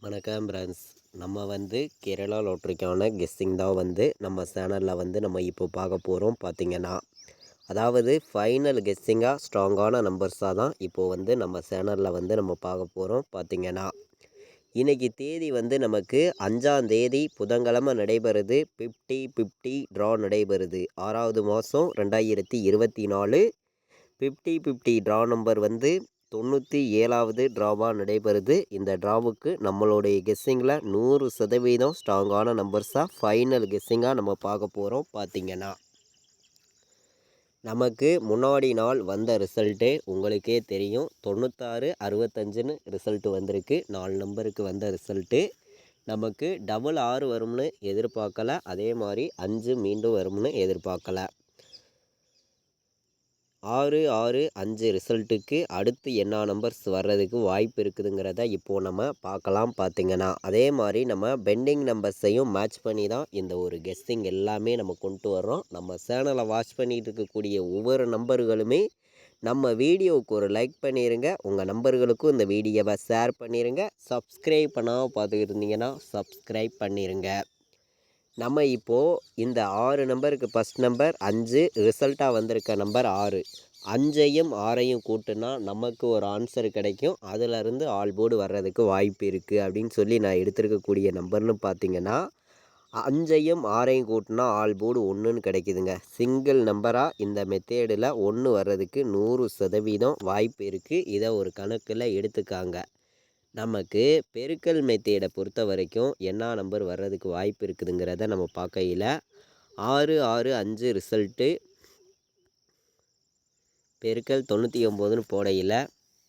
வணக்கம் ஃப்ரெண்ட்ஸ். நம்ம கேரளா லாட்ரிக்கான கெஸ்ஸிங் தான் நம்ம சேனலில் நம்ம இப்போ பார்க்க போகிறோம். பார்த்திங்கன்னா அதாவது ஃபைனல் கெஸ்ஸிங்காக ஸ்ட்ராங்கான நம்பர்ஸாக தான் இப்போது நம்ம சேனலில் நம்ம பார்க்க போகிறோம். பார்த்திங்கன்னா இன்றைக்கி தேதி நமக்கு 5ஆம் தேதி புதன்கிழமை நடைபெறுது. 50-50 ட்ரா நடைபெறுது. 6வது மாதம் 2024. 50-50 ட்ரா நம்பர் 97வது ட்ராவாக நடைபெறுது. இந்த ட்ராவுக்கு நம்மளுடைய கெஸ்ஸிங்கில் 100% ஸ்ட்ராங்கான நம்பர்ஸாக ஃபைனல் கெஸ்ஸிங்காக நம்ம பார்க்க போகிறோம். பார்த்திங்கன்னா நமக்கு முன்னாடி நாள் வந்த ரிசல்ட்டு உங்களுக்கே தெரியும். 96-65ன்னு ரிசல்ட்டு வந்திருக்கு. 4 நம்பருக்கு வந்த ரிசல்ட்டு நமக்கு டபுள் 6 வரும்னு எதிர்பார்க்கல. அதே மாதிரி 5 மீண்டும் வரும்னு எதிர்பார்க்கல. 6-6-5 ரிசல்ட்டுக்கு அடுத்து என்ன நம்பர்ஸ் வர்றதுக்கு வாய்ப்பு இருக்குதுங்கிறத இப்போது நம்ம பார்க்கலாம். பார்த்திங்கன்னா அதே மாதிரி நம்ம பெண்டிங் நம்பர்ஸையும் மேட்ச் பண்ணி தான் இந்த ஒரு கெஸ்ஸிங் எல்லாமே நம்ம கொண்டு வர்றோம். நம்ம சேனலை வாட்ச் பண்ணிகிட்டு இருக்கக்கூடிய ஒவ்வொரு நம்பர்களுமே நம்ம வீடியோவுக்கு ஒரு லைக் பண்ணிடுங்க. உங்கள் நம்பர்களுக்கும் இந்த வீடியோவை ஷேர் பண்ணிடுங்க. சப்ஸ்கிரைப் பண்ணாமல் பார்த்துக்கிட்டு இருந்தீங்கன்னா சப்ஸ்கிரைப் பண்ணிடுங்க. நம்ம இப்போது இந்த 6 நம்பருக்கு ஃபஸ்ட் நம்பர் 5, ரிசல்ட்டாக வந்திருக்க நம்பர் 6. 5ஐயும் 6ஐயும் கூட்டுனா நமக்கு ஒரு ஆன்சர் கிடைக்கும். அதிலருந்து ஆல் போர்டு வர்றதுக்கு வாய்ப்பு இருக்குது அப்படின்னு சொல்லி நான் எடுத்திருக்கக்கூடிய நம்பர்னு பார்த்திங்கன்னா 5ஐயும் 6ஐயும் கூட்டினா ஆல் போர்டு 1ன்னு கிடைக்குதுங்க. சிங்கிள் நம்பராக இந்த மெத்தேடில் 1 வர்றதுக்கு 100% வாய்ப்பு இருக்குது. இதை ஒரு கணக்கில் எடுத்துக்காங்க. நமக்கு பெருக்கல் மெத்தேடை பொறுத்த வரைக்கும் என்ன நம்பர் வர்றதுக்கு வாய்ப்பு இருக்குதுங்கிறத நம்ம பார்க்கையில் 6-6-5 ரிசல்ட்டு பெருக்கல் 99ன்னு போடையில்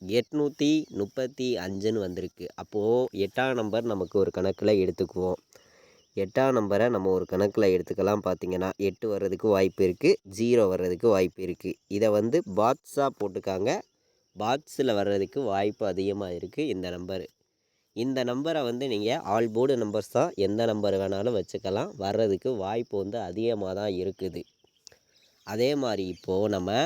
835ன்னு வந்திருக்கு. அப்போது 8ஆம் நம்பர் நமக்கு ஒரு கணக்கில் எடுத்துக்குவோம். 8ஆம் நம்பரை நம்ம ஒரு கணக்கில் எடுத்துக்கலாம். பார்த்திங்கன்னா 8 வர்றதுக்கு வாய்ப்பு இருக்குது, 0 வர்றதுக்கு வாய்ப்பு இருக்குது. இதை பாக்ஸாக போட்டுக்காங்க. பாக்ஸில் வர்றதுக்கு வாய்ப்பு அதிகமாக இருக்குது இந்த நம்பரை நீங்கள் ஆல் போர்டு நம்பர்ஸாக எந்த நம்பர் வேணாலும் வச்சுக்கலாம். வர்றதுக்கு வாய்ப்பு அதிகமாக தான் இருக்குது. அதே மாதிரி இப்போது நம்ம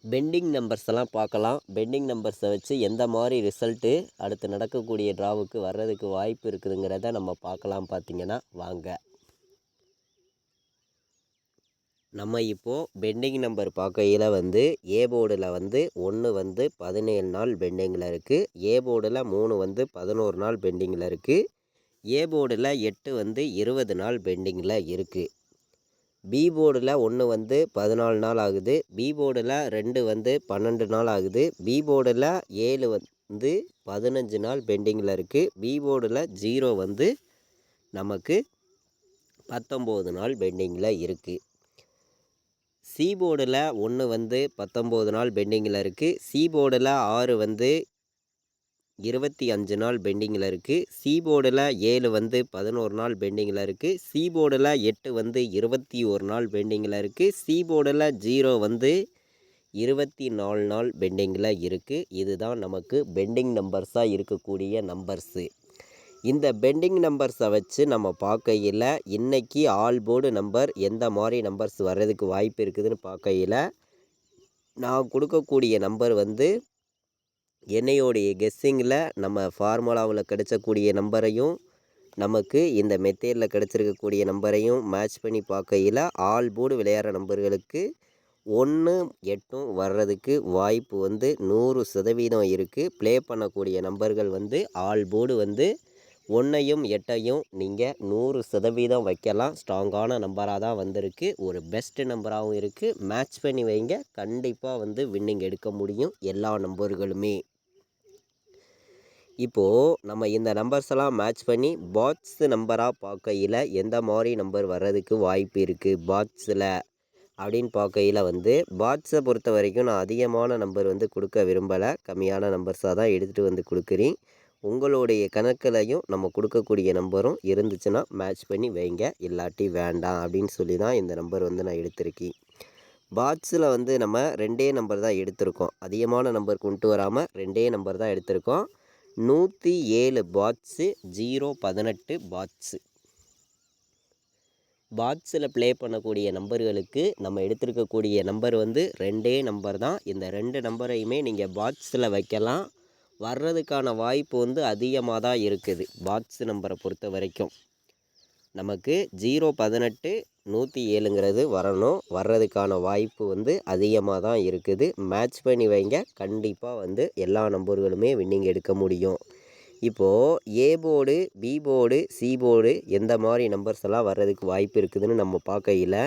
பெண்டிங் நம்பர்ஸ் எல்லாம் பார்க்கலாம். பெண்டிங் நம்பர்ஸை வச்சு எந்த மாதிரி ரிசல்ட்டு அடுத்து நடக்கக்கூடிய ட்ராவுக்கு வர்றதுக்கு வாய்ப்பு இருக்குதுங்கிறத நம்ம பார்க்கலாம். பார்த்திங்கன்னா வாங்க. நம்ம இப்போது பெண்டிங் நம்பர் பார்க்கையில் ஏ போர்டில் 1 17 நாள் பெண்டிங்கில் இருக்குது. ஏ போர்டில் 3 11 நாள் பெண்டிங்கில் இருக்குது. ஏ போர்டில் 8 20 நாள் பெண்டிங்கில் இருக்குது. பி போர்டில் 1 14 நாள் ஆகுது. பி போர்டில் 2 12 நாள் ஆகுது. பி போர்டில் 7 15 நாள் பெண்டிங்கில் இருக்குது. பி போர்டில் 0 நமக்கு 19 நாள் பெண்டிங்கில் இருக்குது. சி போர்டில் 1 19 நாள் பெண்டிங்கில் இருக்குது. சி போர்டில் 6 25 நாள் பெண்டிங்கில் இருக்குது. சி போர்டில் 7 11 நாள் பெண்டிங்கில் இருக்குது. சி போர்டில் 8 21 நாள் பெண்டிங்கில் இருக்குது. சி போர்டில் 0 24 நாள் பெண்டிங்கில் இருக்குது. இதுதான் நமக்கு பெண்டிங் நம்பர்ஸாக இருக்கக்கூடிய நம்பர்ஸு. இந்த பெண்டிங் நம்பர்ஸை வச்சு நம்ம பார்க்கையில் இன்றைக்கி ஆல் போர்டு நம்பர் எந்த மாதிரி நம்பர்ஸ் வர்றதுக்கு வாய்ப்பு இருக்குதுன்னு பார்க்கையில் நான் கொடுக்கக்கூடிய நம்பர் என்னையோடைய கெஸ்ஸிங்கில் நம்ம ஃபார்முலாவில் கிடைச்சக்கூடிய நம்பரையும் நமக்கு இந்த மெத்தேடில் கிடச்சிருக்கக்கூடிய நம்பரையும் மேட்ச் பண்ணி பார்க்கையில் ஆல் போர்டு விளையாடுற நம்பர்களுக்கு 1 8 வர்றதுக்கு வாய்ப்பு 100% இருக்குது. ப்ளே பண்ணக்கூடிய நம்பர்கள் ஆல் போர்டு 1ஐயும் 8ஐயும் நீங்கள் 100% வைக்கலாம். ஸ்ட்ராங்கான நம்பராக தான் வந்திருக்கு. ஒரு பெஸ்ட்டு நம்பராகவும் இருக்குது. மேட்ச் பண்ணி வைங்க. கண்டிப்பாக வின்னிங் எடுக்க முடியும் எல்லா நம்பர்களுமே. இப்போது நம்ம இந்த நம்பர்ஸ் எல்லாம் மேட்ச் பண்ணி பாக்ஸ் நம்பராக பார்க்கையில் எந்த மாதிரி நம்பர் வர்றதுக்கு வாய்ப்பு இருக்குது பாக்ஸில் அப்படின்னு பார்க்கையில் பாக்ஸை பொறுத்த வரைக்கும் நான் அதிகமான நம்பர் கொடுக்க விரும்பலை. கம்மியான நம்பர்ஸாக தான் எடுத்துகிட்டு கொடுக்குறேன். உங்களுடைய கணக்கிலையும் நம்ம கொடுக்கக்கூடிய நம்பரும் இருந்துச்சுன்னா மேட்ச் பண்ணி வைங்க. இல்லாட்டி வேண்டாம் அப்படின்னு சொல்லி தான் இந்த நம்பர் நான் எடுத்திருக்கேன். பாக்ஸில் நம்ம 2 நம்பர் தான் எடுத்திருக்கோம். அதிகமான நம்பர் கொண்டு வராமல் 2 நம்பர் தான் எடுத்திருக்கோம். 107 பாக்ஸு, 018 பாக்ஸு. பாக்ஸில் ப்ளே பண்ணக்கூடிய நம்பர்களுக்கு நம்ம எடுத்திருக்கக்கூடிய நம்பர் 2 நம்பர் தான். இந்த 2 நம்பரையுமே நீங்கள் பாக்ஸில் வைக்கலாம். வர்றதுக்கான வாய்ப்பு வந்து அதிகமாக தான் இருக்குது. பாக்ஸ் நம்பரை பொறுத்த வரைக்கும் நமக்கு 018 107ங்கிறது வரணும். வர்றதுக்கான வாய்ப்பு வந்து அதிகமாக தான் இருக்குது. மேட்ச் பண்ணி வைங்க, கண்டிப்பாக வந்து எல்லா நம்பர்களுமே வின்னிங் எடுக்க முடியும். இப்போது A board, B board, C board எந்த மாதிரி நம்பர்ஸ் எல்லாம் வர்றதுக்கு வாய்ப்பு இருக்குதுன்னு நம்ம பார்க்கையில்,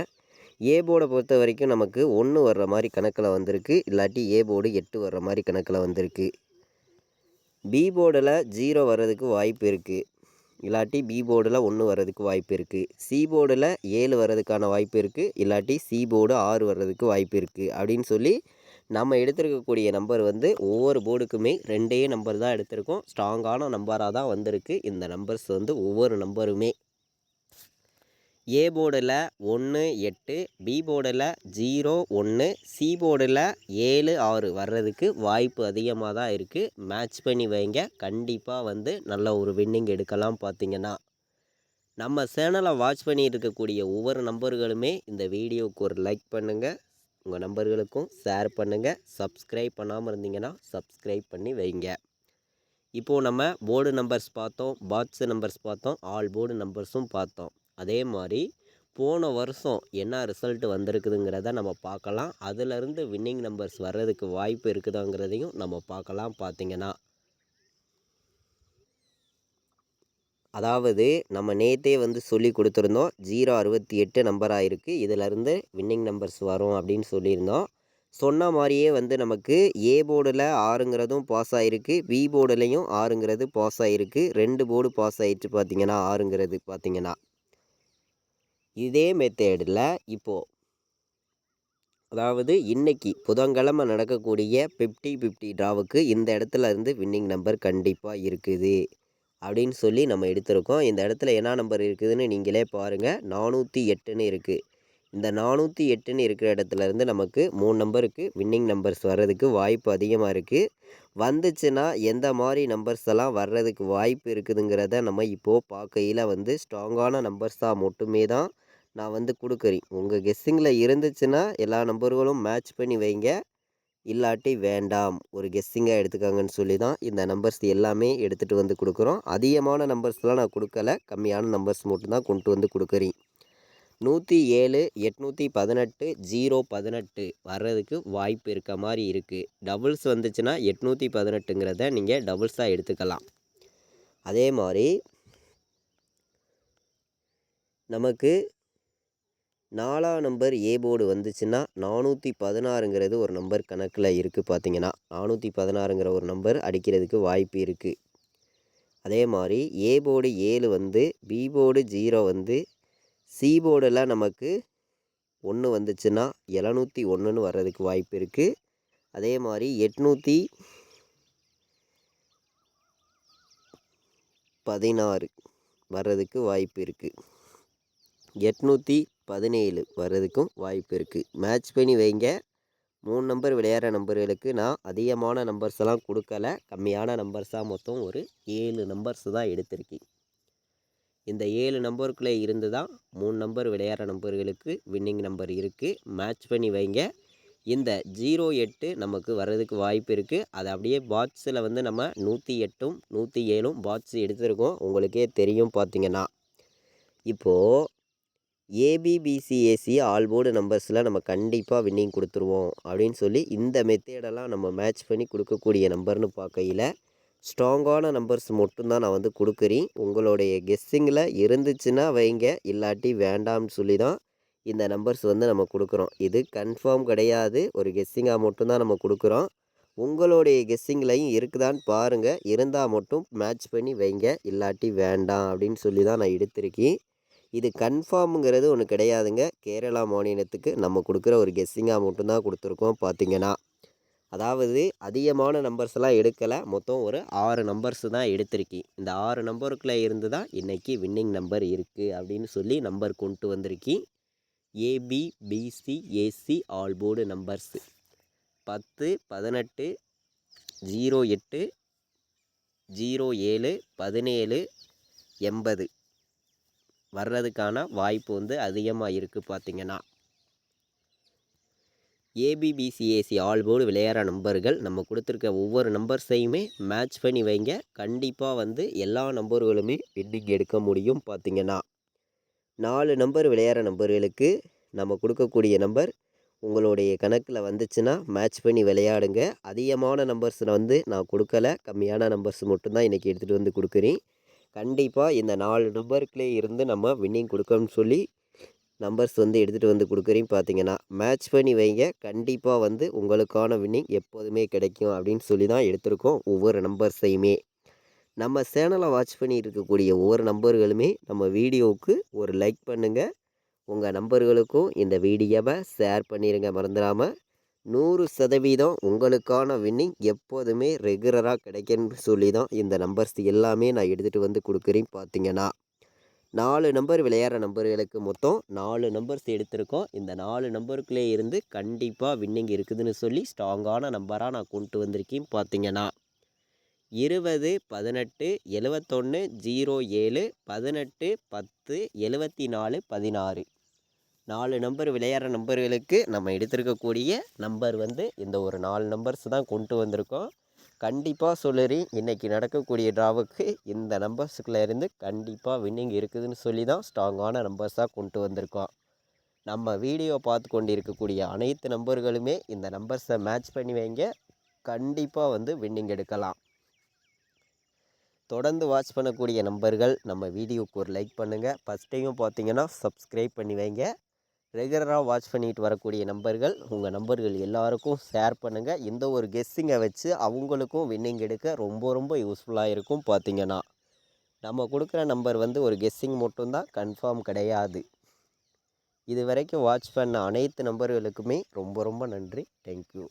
ஏ போர்டை பொறுத்த வரைக்கும் நமக்கு 1 வர்ற மாதிரி கணக்கில் வந்திருக்கு. இல்லாட்டி ஏ போர்டு 8 வர்ற மாதிரி கணக்கில் வந்திருக்கு. பி போர்டில் 0 வர்றதுக்கு வாய்ப்பு இருக்குது. இல்லாட்டி பி போர்டில் 1 வர்றதுக்கு வாய்ப்பு இருக்குது. சி போர்டில் 7 வர்றதுக்கான வாய்ப்பு இருக்குது. இல்லாட்டி சி போர்டு 6 வர்றதுக்கு வாய்ப்பு இருக்குது. அப்படின்னு சொல்லி நம்ம எடுத்திருக்கக்கூடிய நம்பர் வந்து ஒவ்வொரு போர்டுக்குமே 2 நம்பர் தான் எடுத்திருக்கோம். ஸ்ட்ராங்கான நம்பராக தான் வந்திருக்கு இந்த நம்பர்ஸ் வந்து ஒவ்வொரு நம்பருமே. ஏ போர்டில் 1 8, பி போர்டில் 0 1, சி போர்டில் 7 6 வர்றதுக்கு வாய்ப்பு அதிகமாக தான் இருக்குது. மேட்ச் பண்ணி வைங்க, கண்டிப்பாக வந்து நல்ல ஒரு வின்னிங் எடுக்கலாம். பார்த்திங்கன்னா நம்ம சேனலை வாட்ச் பண்ணிட்டு இருக்கக்கூடிய ஒவ்வொரு நம்பர்களுமே இந்த வீடியோவுக்கு ஒரு லைக் பண்ணுங்கள், உங்கள் நம்பர்களுக்கும் ஷேர் பண்ணுங்கள். சப்ஸ்கிரைப் பண்ணாமல் இருந்தீங்கன்னா சப்ஸ்கிரைப் பண்ணி வைங்க. இப்போது நம்ம போர்டு நம்பர்ஸ் பார்த்தோம், பாக்ஸ் நம்பர்ஸ் பார்த்தோம், ஆல் போர்டு நம்பர்ஸும் பார்த்தோம். அதே மாதிரி போன வருஷம் என்ன ரிசல்ட் வந்திருக்குதுங்கிறத நம்ம பார்க்கலாம். அதிலிருந்து வின்னிங் நம்பர்ஸ் வர்றதுக்கு வாய்ப்பு இருக்குதாங்கிறதையும் நம்ம பார்க்கலாம். பார்த்திங்கன்னா அதாவது நம்ம நேற்றே வந்து சொல்லி கொடுத்துருந்தோம், 068 நம்பராக இருக்குது, இதிலேருந்து வின்னிங் நம்பர்ஸ் வரும் அப்படின்னு சொல்லியிருந்தோம். சொன்ன மாதிரியே வந்து நமக்கு ஏ போர்டில் 6ங்கிறதும் பாஸ் ஆகிருக்கு, பி போர்டுலேயும் 6ங்கிறது பாஸ் ஆகிருக்கு. 2 போர்டு பாஸ் ஆகிடுச்சு. பார்த்திங்கன்னா 6ங்கிறது பார்த்திங்கன்னா இதே மெத்தேடில் இப்போது அதாவது இன்றைக்கி புதன்கிழமை நடக்கக்கூடிய 50-50 ட்ராவுக்கு இந்த இடத்துல இருந்து வின்னிங் நம்பர் கண்டிப்பாக இருக்குது அப்படின்னு சொல்லி நம்ம எடுத்திருக்கோம். இந்த இடத்துல என்ன நம்பர் இருக்குதுன்னு நீங்களே பாருங்கள். 408ன்னு இருக்குது. இந்த 408ன்னு இருக்கிற இடத்துலேருந்து நமக்கு 3 நம்பருக்கு வின்னிங் நம்பர்ஸ் வர்றதுக்கு வாய்ப்பு அதிகமாக இருக்குது. வந்துச்சுன்னா எந்த மாதிரி நம்பர்ஸ் எல்லாம் வர்றதுக்கு வாய்ப்பு இருக்குதுங்கிறத நம்ம இப்போது பார்க்கையில் வந்து ஸ்ட்ராங்கான நம்பர்ஸாக மட்டுமே தான் நான் வந்து கொடுக்குறேன். உங்கள் கெஸ்ஸிங்கில் இருந்துச்சுன்னா எல்லா நம்பர்களும் மேட்ச் பண்ணி வைங்க, இல்லாட்டி வேண்டாம், ஒரு கெஸ்ஸிங்காக எடுத்துக்காங்கன்னு சொல்லி தான் இந்த நம்பர்ஸ் எல்லாமே எடுத்துகிட்டு வந்து கொடுக்குறோம். அதிகமான நம்பர்ஸ்லாம் நான் கொடுக்கல, கம்மியான நம்பர்ஸ் மட்டும்தான் கொண்டு வந்து கொடுக்குறேன். 107 818 018 வர்றதுக்கு வாய்ப்பு இருக்க மாதிரி இருக்குது. டபுள்ஸ் வந்துச்சுன்னா 818ங்கிறத நீங்கள் டபுள்ஸாக எடுத்துக்கலாம். அதே மாதிரி நமக்கு 4ஆம் நம்பர் ஏ போர்டு வந்துச்சுன்னா 416ங்கிறது ஒரு நம்பர் கணக்கில் இருக்குது. பார்த்திங்கன்னா 416ங்கிற ஒரு நம்பர் அடிக்கிறதுக்கு வாய்ப்பு இருக்குது. அதே மாதிரி ஏ போர்டு 7 வந்து, பி போர்டு 0 வந்து, சி போர்டில் நமக்கு 1 வந்துச்சுன்னா 701ன்னு வர்றதுக்கு வாய்ப்பு இருக்குது. அதே மாதிரி 816 வர்றதுக்கு வாய்ப்பு இருக்குது. 817 வர்றதுக்கும் வாய்ப்பு இருக்குது. மேட்ச் பண்ணி வைங்க. 3 நம்பர் விளையாடுற நம்பர்களுக்கு நான் அதிகமான நம்பர்ஸ் எல்லாம் கொடுக்கல, கம்மியான நம்பர்ஸாக மொத்தம் ஒரு 7 நம்பர்ஸ் தான் எடுத்திருக்கேன். இந்த 7 நம்பருக்குள்ளே இருந்து தான் 3 நம்பர் விளையாடுற நம்பர்களுக்கு வின்னிங் நம்பர் இருக்குது. மேட்ச் பண்ணி வைங்க. இந்த 08 நமக்கு வர்றதுக்கு வாய்ப்பு இருக்குது. அது அப்படியே பாக்ஸில் வந்து நம்ம 108ம் 107ம் பாக்ஸ் எடுத்திருக்கோம், உங்களுக்கே தெரியும். பார்த்திங்கன்னா இப்போது ஏபிபிசிஏசி ஆல் போர்டு நம்பர்ஸில் நம்ம கண்டிப்பாக வின்னிங் கொடுத்துருவோம் அப்படின்னு சொல்லி இந்த மெத்தேடெல்லாம் நம்ம மேட்ச் பண்ணி கொடுக்கக்கூடிய நம்பர்னு பார்க்கையில் ஸ்ட்ராங்கான நம்பர்ஸ் மட்டும்தான் நான் வந்து கொடுக்குறேன். உங்களுடைய கெஸ்ஸிங்கில் இருந்துச்சுன்னா வைங்க, இல்லாட்டி வேண்டாம்னு சொல்லி தான் இந்த நம்பர்ஸ் வந்து நம்ம கொடுக்குறோம். இது கன்ஃபார்ம் கிடையாது, ஒரு கெஸ்ஸிங்காக மட்டும்தான் நம்ம கொடுக்குறோம். உங்களுடைய கெஸ்ஸிங்லையும் இருக்குதான்னு பாருங்கள், இருந்தால் மட்டும் மேட்ச் பண்ணி வைங்க, இல்லாட்டி வேண்டாம் அப்படின்னு சொல்லி தான் நான் எடுத்திருக்கேன். இது கன்ஃபார்முங்கிறது ஒன்று கிடையாதுங்க. கேரளா மாநிலத்துக்கு நம்ம கொடுக்குற ஒரு கெஸ்ஸிங்காக மட்டும்தான் கொடுத்துருக்கோம். பார்த்திங்கன்னா அதாவது அதிகமான நம்பர்ஸ் எல்லாம் எடுக்கலை, மொத்தம் ஒரு 6 நம்பர்ஸ் தான் எடுத்திருக்கேன். இந்த 6 நம்பருக்குள்ளே இருந்து தான் இன்றைக்கி வின்னிங் நம்பர் இருக்குது அப்படின்னு சொல்லி நம்பர் கொண்டு வந்திருக்கேன். ஏபிபிசிஏசி ஆல் போர்டு நம்பர்ஸ் 10 18 08 07 17 80 வர்றதுக்கான வாய்ப்பு வந்து அதிகமாக இருக்குது. பார்த்திங்கன்னா ஏபிபிசிஏசி ஆல் போர்டு விளையாடுற நம்பர்கள் நம்ம கொடுத்துருக்க ஒவ்வொரு நம்பர்ஸையுமே மேட்ச் பண்ணி வைங்க. கண்டிப்பாக வந்து எல்லா நம்பர்களுமே வின்னிங் எடுக்க முடியும். பார்த்தீங்கன்னா 4 நம்பர் விளையாடுற நம்பர்களுக்கு நம்ம கொடுக்கக்கூடிய நம்பர் உங்களுடைய கணக்கில் வந்துச்சுன்னா மேட்ச் பண்ணி விளையாடுங்க. அதிகமான நம்பர்ஸில் வந்து நான் கொடுக்கல, கம்மியான நம்பர்ஸ் மட்டும்தான் இன்றைக்கி எடுத்துகிட்டு வந்து கொடுக்குறேன். கண்டிப்பாக இந்த 4 நம்பருக்குள்ளே இருந்து நம்ம வின்னிங் கொடுக்கணும்னு சொல்லி நம்பர்ஸ் வந்து எடுத்துகிட்டு வந்து கொடுக்குறேன். பார்த்தீங்கன்னா மேட்ச் பண்ணி வைங்க. கண்டிப்பாக வந்து உங்களுக்கான வின்னிங் எப்போதுமே கிடைக்கும் அப்படின்னு சொல்லி தான் எடுத்திருக்கோம் ஒவ்வொரு நம்பர்ஸையுமே. நம்ம சேனலை வாட்ச் பண்ணிட்டு இருக்கக்கூடிய ஒவ்வொரு நம்பர்களுமே நம்ம வீடியோவுக்கு ஒரு லைக் பண்ணுங்கள். உங்கள் நம்பர்களுக்கும் இந்த வீடியோவை ஷேர் பண்ணிடுங்க மறந்துடாமல். 100% உங்களுக்கான வின்னிங் எப்போதுமே ரெகுலராக கிடைக்குன்னு சொல்லி தான் இந்த நம்பர்ஸ் எல்லாமே நான் எடுத்துகிட்டு வந்து கொடுக்குறேன். பார்த்தீங்கன்னா 4 நம்பர் விளையாடுற நம்பர்களுக்கு மொத்தம் 4 நம்பர்ஸ் எடுத்திருக்கோம். இந்த 4 நம்பருக்குள்ளே இருந்து கண்டிப்பாக வின்னிங் இருக்குதுன்னு சொல்லி ஸ்ட்ராங்கான நம்பராக நான் கொண்டு வந்திருக்கேன். பார்த்தீங்கன்னா 20 18 71 07 18 10 74 16 4 நம்பர் விளையாடுற நம்பர்களுக்கு நம்ம எடுத்திருக்கக்கூடிய நம்பர் வந்து இந்த ஒரு 4 நம்பர்ஸ் தான் கொண்டு வந்திருக்கோம். கண்டிப்பாக சொல்லுறேன், இன்றைக்கி நடக்கக்கூடிய ட்ராவுக்கு இந்த நம்பர்ஸுக்குள்ளே இருந்து கண்டிப்பாக வின்னிங் இருக்குதுன்னு சொல்லி தான் ஸ்ட்ராங்கான நம்பர்ஸாக கொண்டு வந்திருக்கோம். நம்ம வீடியோ பார்த்து கொண்டு இருக்கக்கூடிய அனைத்து நம்பர்களுமே இந்த நம்பர்ஸை மேட்ச் பண்ணி வைங்க. கண்டிப்பாக வந்து வின்னிங் எடுக்கலாம். தொடர்ந்து வாட்ச் பண்ணக்கூடிய நம்பர்கள் நம்ம வீடியோவுக்கு ஒரு லைக் பண்ணுங்கள். ஃபஸ்ட் டைமும் பார்த்தீங்கன்னா சப்ஸ்கிரைப் பண்ணி வைங்க. ரெகுலராக வாட்ச் பண்ணிட்டு வரக்கூடிய நம்பர்கள் உங்கள் நம்பர்கள் எல்லாருக்கும் ஷேர் பண்ணுங்கள். இந்த ஒரு கெஸ்ஸிங்கை வச்சு அவங்களுக்கும் வின்னிங் எடுக்க ரொம்ப ரொம்ப யூஸ்ஃபுல்லாக இருக்கும். பார்த்தீங்கன்னா நம்ம கொடுக்குற நம்பர் வந்து ஒரு கெஸ்ஸிங் மட்டும்தான், கன்ஃபார்ம் கிடையாது. இது வரைக்கும் வாட்ச் பண்ண அனைத்து நம்பர்களுக்குமே ரொம்ப ரொம்ப நன்றி. தேங்க்யூ.